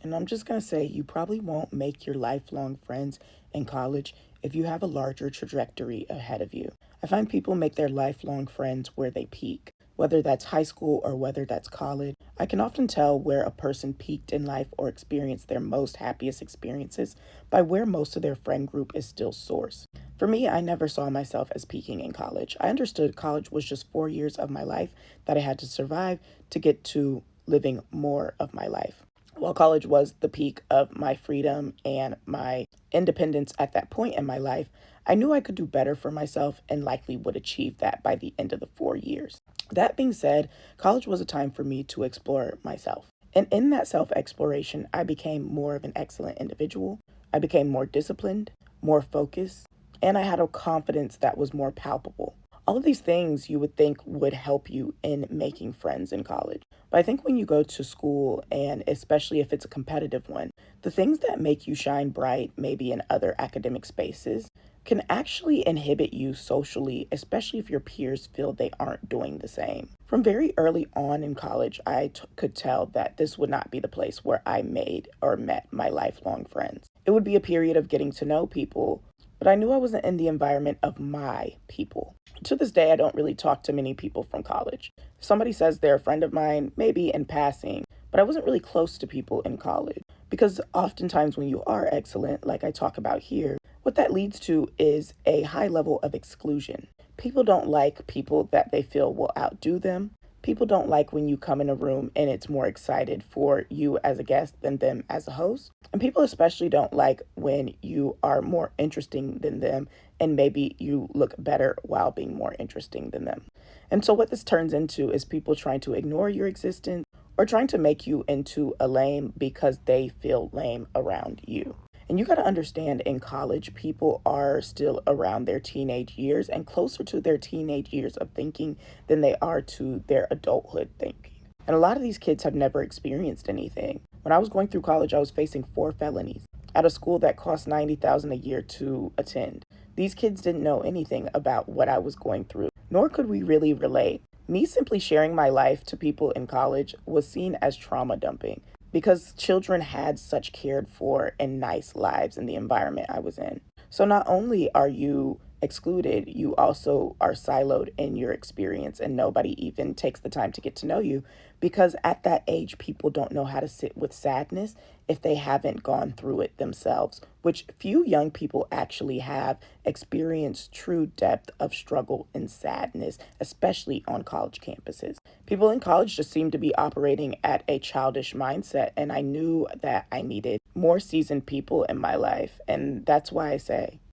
And I'm just going to say, you probably won't make your lifelong friends in college if you have a larger trajectory ahead of you. I find people make their lifelong friends where they peak, whether that's high school or whether that's college. I can often tell where a person peaked in life or experienced their most happiest experiences by where most of their friend group is still sourced. For me, I never saw myself as peaking in college. I understood college was just 4 years of my life that I had to survive to get to living more of my life. While college was the peak of my freedom and my independence at that point in my life, I knew I could do better for myself and likely would achieve that by the end of the 4 years. That being said, college was a time for me to explore myself. And in that self exploration, I became more of an excellent individual. I became more disciplined, more focused, and I had a confidence that was more palpable. All of these things you would think would help you in making friends in college. But I think when you go to school, and especially if it's a competitive one, the things that make you shine bright, maybe in other academic spaces, can actually inhibit you socially, especially if your peers feel they aren't doing the same. From very early on in college, could tell that this would not be the place where I made or met my lifelong friends. It would be a period of getting to know people, but I knew I wasn't in the environment of my people. To this day, I don't really talk to many people from college. If somebody says they're a friend of mine, maybe in passing, but I wasn't really close to people in college. Because oftentimes when you are excellent, like I talk about here, what that leads to is a high level of exclusion. People don't like people that they feel will outdo them. People don't like when you come in a room and it's more excited for you as a guest than them as a host. And people especially don't like when you are more interesting than them and maybe you look better while being more interesting than them. And so what this turns into is people trying to ignore your existence or trying to make you into a lame because they feel lame around you. And you got to understand in college, people are still around their teenage years and closer to their teenage years of thinking than they are to their adulthood thinking. And a lot of these kids have never experienced anything. When I was going through college, I was facing 4 felonies at a school that cost $90,000 a year to attend. These kids didn't know anything about what I was going through, nor could we really relate. Me simply sharing my life to people in college was seen as trauma dumping because children had such cared for and nice lives in the environment I was in. So not only are you excluded, you also are siloed in your experience and nobody even takes the time to get to know you because at that age, people don't know how to sit with sadness if they haven't gone through it themselves, which few young people actually have experienced true depth of struggle and sadness, especially on college campuses. People in college just seem to be operating at a childish mindset, and I knew that I needed more seasoned people in my life, and that's why I say